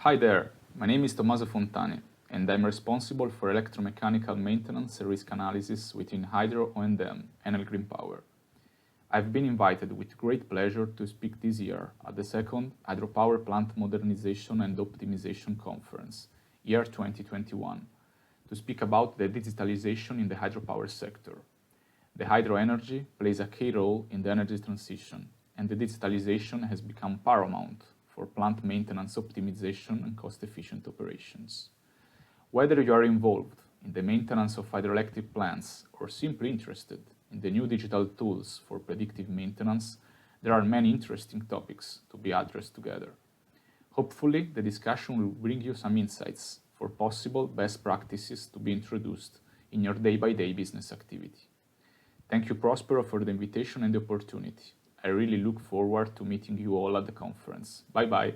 Hi there, my name is Tommaso Fontani, and I'm responsible for electromechanical maintenance and risk analysis within Hydro O&M, Enel Green Power. I've been invited with great pleasure to speak this year at the second Hydropower Plant Modernization and Optimization Conference, year 2021, to speak about the digitalization in the hydropower sector. The hydro energy plays a key role in the energy transition, and the digitalization has become paramount for plant maintenance optimization and cost-efficient operations. Whether you are involved in the maintenance of hydroelectric plants or simply interested in the new digital tools for predictive maintenance, there are many interesting topics to be addressed together. Hopefully, the discussion will bring you some insights for possible best practices to be introduced in your day-by-day business activity. Thank you, Prospero, for the invitation and the opportunity. I really look forward to meeting you all at the conference. Bye-bye.